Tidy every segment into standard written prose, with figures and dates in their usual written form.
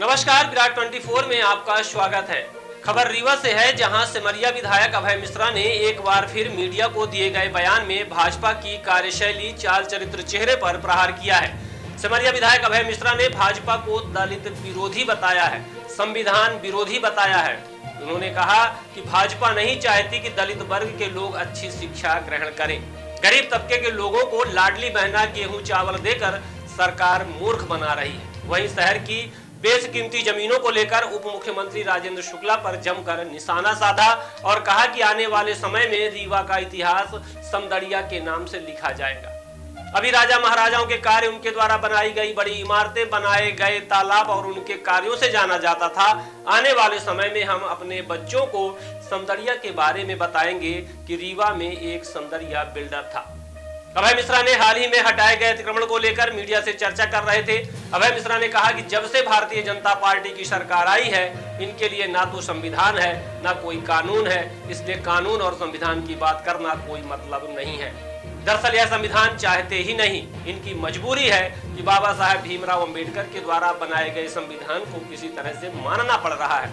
नमस्कार, विराट 24 में आपका स्वागत है। खबर रीवा से है, जहां सिमरिया विधायक अभय मिश्रा ने एक बार फिर मीडिया को दिए गए बयान में भाजपा की कार्यशैली, चाल चरित्र, चेहरे पर प्रहार किया है। सिमरिया विधायक अभय मिश्रा ने भाजपा को दलित विरोधी बताया है, संविधान विरोधी बताया है। उन्होंने कहा कि भाजपा नहीं चाहती कि दलित वर्ग के लोग अच्छी शिक्षा ग्रहण करें। गरीब तबके के लोगों को लाडली बहना गेहूं चावल देकर सरकार मूर्ख बना रही है। वहीं शहर की बेशकीमती जमीनों को लेकर उप मुख्यमंत्री राजेंद्र शुक्ला पर जमकर निशाना साधा और कहा कि आने वाले समय में रीवा का इतिहास समदड़िया के नाम से लिखा जाएगा। अभी राजा महाराजाओं के कार्य, उनके द्वारा बनाई गई बड़ी इमारतें, बनाए गए तालाब और उनके कार्यों से जाना जाता था। आने वाले समय में हम अपने बच्चों को समदड़िया के बारे में बताएंगे कि रीवा में एक समदड़िया बिल्डर था। अभय मिश्रा ने हाल ही में हटाए गए अतिक्रमण को लेकर मीडिया से चर्चा कर रहे थे। अभय मिश्रा ने कहा कि जब से भारतीय जनता पार्टी की सरकार आई है, इनके लिए ना तो संविधान है, ना कोई कानून है, इसलिए कानून और संविधान की बात करना कोई मतलब नहीं है। दरअसल यह संविधान चाहते ही नहीं, इनकी मजबूरी है कि बाबा साहेब भीमराव अंबेडकर के द्वारा बनाए गए संविधान को किसी तरह से मानना पड़ रहा है।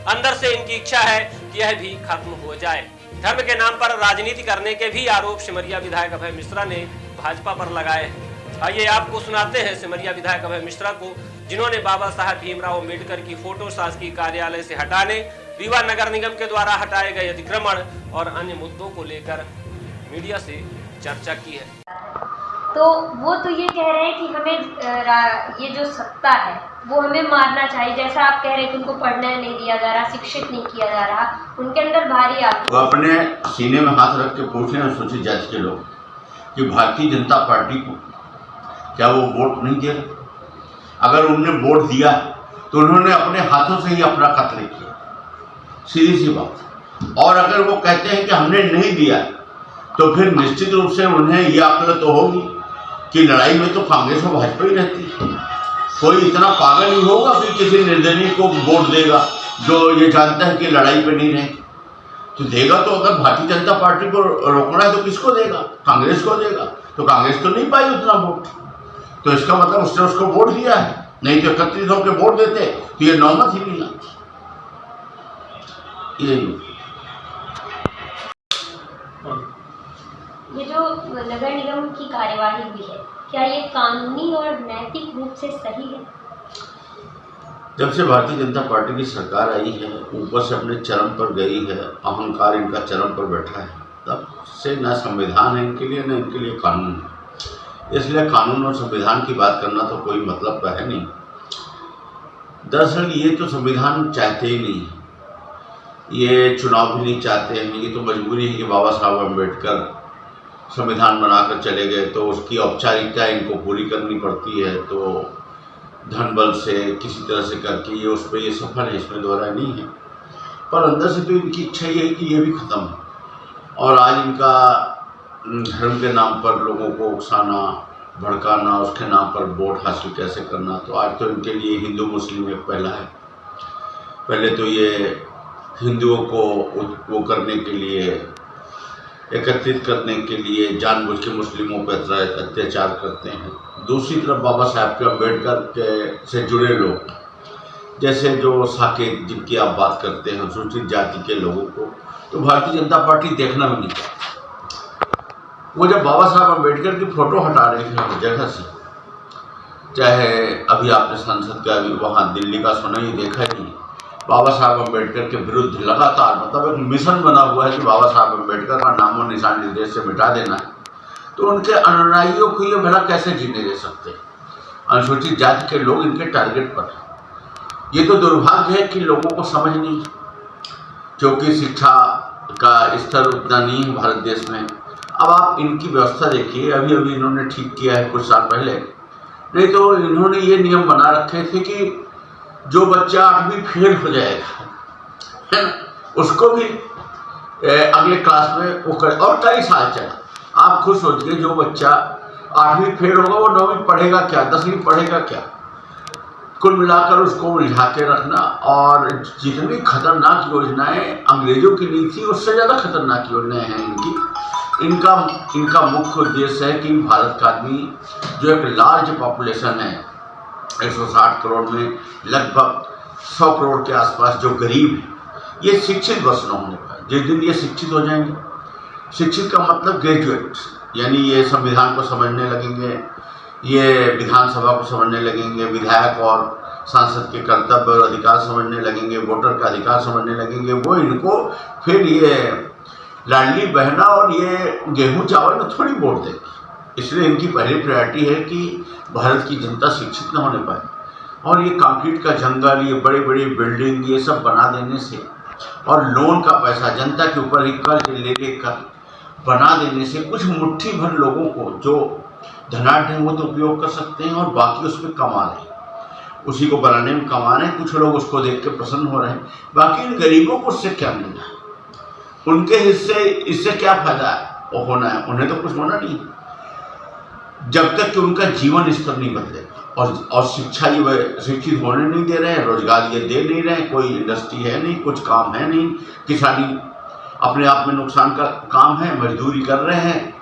अंदर से इनकी इच्छा है कि यह भी खत्म हो जाए। धर्म के नाम पर राजनीति करने के भी आरोप सिमरिया विधायक अभय मिश्रा ने भाजपा पर लगाए हैं। आइए आपको सुनाते हैं सिमरिया विधायक अभय मिश्रा को, जिन्होंने बाबा साहेब भीमराव अंबेडकर की फोटो शासकीय कार्यालय से हटाने, रीवा नगर निगम के द्वारा हटाए गए अतिक्रमण और अन्य मुद्दों को लेकर मीडिया से चर्चा की है। तो वो तो ये कह रहे हैं कि हमें ये जो सत्ता है वो हमें मारना चाहिए। जैसा आप कह रहे थे, उनको पढ़ने नहीं दिया जा रहा, शिक्षित नहीं किया जा रहा, उनके अंदर भारी आत्म। वो अपने सीने में हाथ रख के पूछे अनुसूचित जाति के लोग कि भारतीय जनता पार्टी को क्या वो वोट नहीं दे रहे? अगर उन्होंने वोट दिया तो उन्होंने अपने हाथों से ही अपना कत्ल किया, सीधी सी बात। और अगर वो कहते हैं कि हमने नहीं दिया, तो फिर निश्चित रूप से उन्हें यह अक्ल तो होगी कि लड़ाई में तो कांग्रेस और भाजपा ही रहती है। कोई इतना पागल नहीं होगा कि किसी निर्दलीय को वोट देगा जो ये जानता है कि लड़ाई पे नहीं रहेगी। तो देगा तो अगर भारतीय जनता पार्टी को रोकना है तो किसको देगा? कांग्रेस को देगा। तो कांग्रेस तो नहीं पाई उतना वोट, तो इसका मतलब उसने उसको वोट दिया है। नहीं तो 31 होकर वोट देते तो ये नौबत ही नहीं आती। ये जो नगर निगम की कार्यवाही हुई है, क्या ये कानूनी और नैतिक रूप से सही है? जब से भारतीय जनता पार्टी की सरकार आई है, ऊपर से अपने चरम पर गई है, अहंकार इनका चरम पर बैठा है, तब से न संविधान है इनके लिए, न इनके लिए कानून है। इसलिए कानून और संविधान की बात करना तो कोई मतलब का है नहीं। दरअसल ये तो संविधान चाहते ही नहीं है, ये चुनाव भी नहीं चाहते हैं। ये तो मजबूरी है कि बाबा साहब अम्बेडकर संविधान बनाकर चले गए, तो उसकी औपचारिकता इनको पूरी करनी पड़ती है। तो धन बल से किसी तरह से करके ये उस पर ये सफल है, इसमें दोहराई नहीं है। पर अंदर से तो इनकी इच्छा ये है कि ये भी ख़त्म हो। और आज इनका धर्म के नाम पर लोगों को उकसाना, भड़काना, उसके नाम पर वोट हासिल कैसे करना, तो आज तो इनके लिए हिंदू मुस्लिम एक पहला है। पहले तो ये हिंदुओं को वो करने के लिए, एकत्रित करने के लिए जानबूझ के मुस्लिमों पर अत्याचार करते हैं। दूसरी तरफ बाबा साहब के अम्बेडकर के से जुड़े लोग, जैसे जो साकेत जिनकी आप बात करते हैं, अनुसूचित जाति के लोगों को तो भारतीय जनता पार्टी देखना भी नहीं चाहती। वो जब बाबा साहब अम्बेडकर की फ़ोटो हटा रहे थे हर जगह से, चाहे अभी आपने संसद का भी वहाँ दिल्ली का सुना ही, देखा ही नहीं। बाबा साहब अम्बेडकर के विरुद्ध लगातार, मतलब एक मिशन बना हुआ है कि बाबा साहब अम्बेडकर का नामो निशान इस देश से मिटा देना है। तो उनके अनुयायियों को ये भला कैसे जीने दे सकते? अनुसूचित जाति के लोग इनके टारगेट पर हैं। ये तो दुर्भाग्य है कि लोगों को समझ नहीं, क्योंकि शिक्षा का स्तर उतना नहीं है भारत देश में। अब आप इनकी व्यवस्था देखिए, अभी अभी इन्होंने ठीक किया है कुछ साल पहले, नहीं तो इन्होंने ये नियम बना रखे थे कि जो बच्चा 8वीं फेल हो जाएगा, है ना, उसको भी अगले क्लास में वो कर, और कई साल चला। आप खुद सोचिए, जो बच्चा 8वीं फेल होगा वो 9वीं पढ़ेगा क्या, 10वीं पढ़ेगा क्या? कुल मिलाकर उसको उलझा के रखना। और जितनी खतरनाक योजनाएं अंग्रेजों की ली थी, उससे ज़्यादा खतरनाक योजनाएं हैं इनकी। इनका मुख्य उद्देश्य है कि भारत का आदमी जो एक लार्ज पॉपुलेशन है, 160 करोड़ में लगभग 100 करोड़ के आसपास जो गरीब हैं, ये शिक्षित बस न होने पाए। जिस दिन ये शिक्षित हो जाएंगे, शिक्षित का मतलब ग्रेजुएट, यानी ये संविधान को समझने लगेंगे, ये विधानसभा को समझने लगेंगे, विधायक और सांसद के कर्तव्य और अधिकार समझने लगेंगे, वोटर का अधिकार समझने लगेंगे, वो इनको फिर ये लाडली बहना और ये गेहूं चावल में थोड़ी वोट देगी। इसलिए इनकी पहली प्रायोरिटी है कि भारत की जनता शिक्षित न होने पाए। और ये कंक्रीट का जंगल, ये बड़ी बड़ी बिल्डिंग, ये सब बना देने से और लोन का पैसा जनता के ऊपर ही कर्ज ले लेकर बना देने से कुछ मुट्ठी भर लोगों को जो धनाढ़ हैं वो तो उपयोग कर सकते हैं और बाकी उस पर कमा रहे हैं, उसी को बनाने में कमा रहे हैं। कुछ लोग उसको देख के प्रसन्न हो रहे हैं, बाकी इन गरीबों को उससे क्या मिलना है, उनके हिस्से इससे क्या फायदा है होना है, उन्हें तो कुछ होना नहीं जब तक कि उनका जीवन स्तर नहीं बदलेगा। और शिक्षा ये शिक्षित होने नहीं दे रहे हैं, रोजगार ये दे नहीं रहे हैं, कोई इंडस्ट्री है नहीं, कुछ काम है नहीं, किसानी अपने आप में नुकसान का काम है, मजदूरी कर रहे हैं।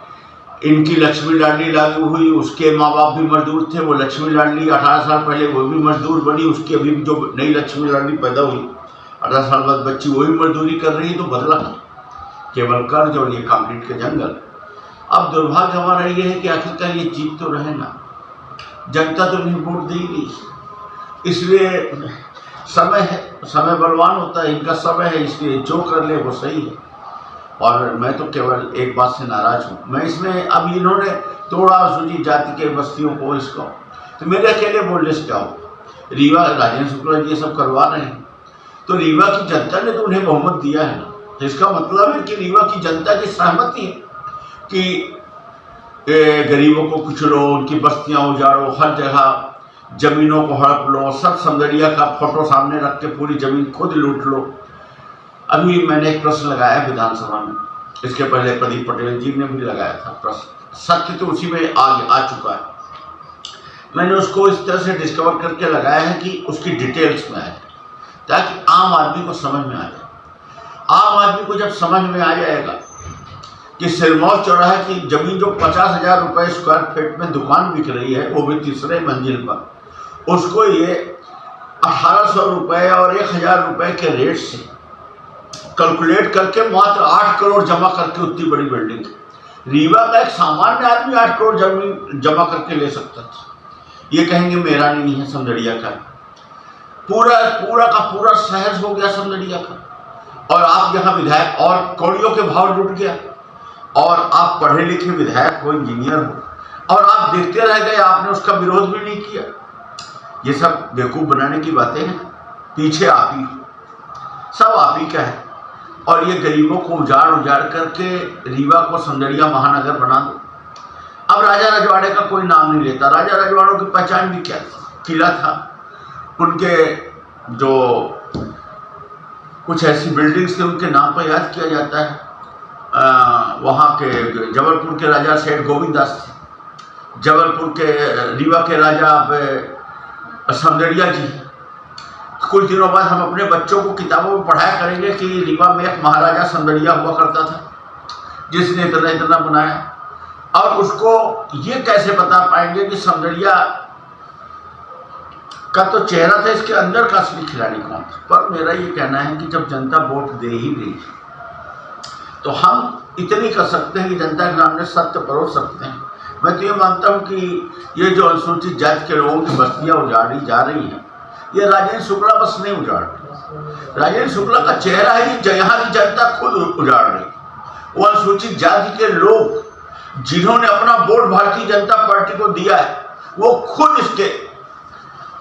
इनकी लक्ष्मी लाडली लागू हुई, उसके माँ बाप भी मजदूर थे, वो लक्ष्मी लाडली 18 साल पहले वो भी मजदूर बनी, उसकी अभी जो नई लक्ष्मी लाडली पैदा हुई 18 साल बाद बच्ची वही मजदूरी कर रही है। तो बदला केवल कर्ज और ये कंक्रीट के जंगल। अब दुर्भाग्य हमारा ये है कि आखिरकार ये जीत तो रहे ना, जनता तो नहीं वोट देगी, इसलिए समय है, समय बलवान होता है, इनका समय है, इसलिए जो कर ले वो सही है। और मैं तो केवल एक बात से नाराज हूँ, मैं इसमें अब इन्होंने तोड़ा सूची जाति के बस्तियों को, इसको तो मेरे अकेले बोलने से क्या हो। रीवा राजेंद्र शुक्ला जी ये सब करवा रहे हैं, तो रीवा की जनता ने तो उन्हें बहुमत दिया है ना, तो इसका मतलब है कि रीवा की जनता की सहमति है कि गरीबों को कुचलो, उनकी बस्तियां उजाड़ो, हर जगह जमीनों को हड़प लो, सब समदड़िया का फोटो सामने रख के पूरी जमीन खुद लूट लो। अभी मैंने एक प्रश्न लगाया विधानसभा में, इसके पहले प्रदीप पटेल जी ने भी लगाया था प्रश्न, सत्य तो उसी में आ चुका है। मैंने उसको इस तरह से डिस्कवर करके लगाया है कि उसकी डिटेल्स में आए, ताकि आम आदमी को समझ में आ जाए। आम आदमी को जब समझ में आ जाएगा कि सिरमौर चौराहे की जमीन जो 50,000 रुपये स्क्वायर फीट में दुकान बिक रही है, वो भी तीसरे मंजिल पर, उसको ये 1800 रुपये और 1000 रुपये के रेट से कैलकुलेट करके मात्र 8 करोड़ जमा करके उतनी बड़ी बिल्डिंग, रीवा का एक सामान्य आदमी 8 करोड़ जमीन जमा करके ले सकता था। ये कहेंगे मेरा नहीं है, समदड़िया का, पूरा का पूरा शहर हो गया समदड़िया का। और आप यहाँ विधायक, और कौड़ियों के भाव लुट गया, और आप पढ़े लिखे विधायक हो, इंजीनियर हो, और आप देखते रह गए, आपने उसका विरोध भी नहीं किया। ये सब बेवकूफ़ बनाने की बातें हैं, पीछे आप ही, सब आप ही का है। और ये गरीबों को उजाड़ करके रीवा को समदड़िया महानगर बना दो। अब राजा रजवाड़े का कोई नाम नहीं लेता, राजा रजवाड़ों की पहचान भी क्या थी, किला था, उनके जो कुछ ऐसी बिल्डिंग्स थे उनके नाम पर याद किया जाता है। वहाँ के जबलपुर के राजा सेठ गोविंद दास थे, जबलपुर के रीवा के राजा समदड़िया जी। कुछ दिनों बाद हम अपने बच्चों को किताबों में पढ़ाया करेंगे कि रीवा में एक महाराजा समदड़िया हुआ करता था, जिसने इतना बनाया। और उसको ये कैसे बता पाएंगे कि समदड़िया का तो चेहरा था, इसके अंदर का असली खिलाड़ी कौन था। पर मेरा ये कहना है कि जब जनता वोट दे ही रही है तो हम इतनी कर सकते हैं कि जनता के सामने सत्य परोस सकते हैं। मैं तो ये मानता हूँ कि ये जो अनुसूचित जाति के लोगों की बस्तियाँ उजाड़ी जा रही हैं, ये राजेंद्र शुक्ला बस नहीं उजाड़ रही, राजेंद्र शुक्ला का चेहरा है कि यहाँ की जनता खुद उजाड़ रही। वो अनुसूचित जाति के लोग जिन्होंने अपना वोट भारतीय जनता पार्टी को दिया है, वो खुद इसके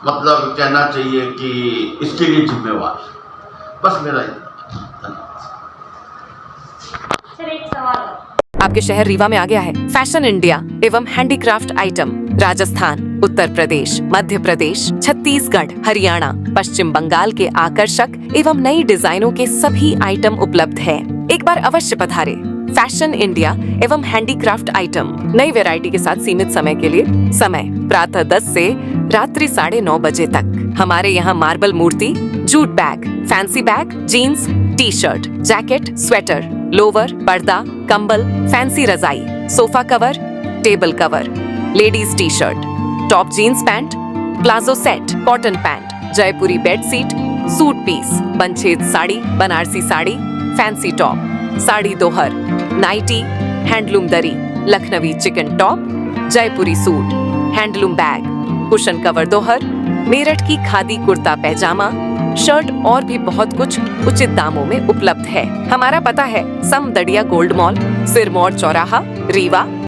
मतलब कहना चाहिए कि इसके लिए जिम्मेवार। बस मेरा सर एक सवाल है। आपके शहर रीवा में आ गया है फैशन इंडिया एवं हैंडीक्राफ्ट आइटम। राजस्थान, उत्तर प्रदेश, मध्य प्रदेश, छत्तीसगढ़, हरियाणा, पश्चिम बंगाल के आकर्षक एवं नई डिजाइनों के सभी आइटम उपलब्ध है। एक बार अवश्य पधारे। फैशन इंडिया एवं हैंडीक्राफ्ट आइटम, नई वैरायटी के साथ सीमित समय के लिए। समय प्रातः 10 से रात्रि 9:30 बजे तक। हमारे यहाँ मार्बल मूर्ति, jute bag, fancy bag, jeans, T shirt, jacket, sweater, lower, पर्दा, कंबल, फैंसी रजाई, sofa cover, table cover, ladies T shirt, top jeans pant, palazzo set, cotton pant, Jaipuri bedsheet, suit piece, bunches sari, Banarasi sari, fancy top, sari दोहर, nightie, handloom दरी, Lucknowi chikan top, Jaipuri suit, handloom bag, cushion cover दोहर, मेरठ की खादी कुर्ता पैजामा, shirt और भी बहुत कुछ उचित दामों में उपलब्ध है। हमारा पता है समदड़िया गोल्ड मॉल, सिरमौर चौराहा, रीवा।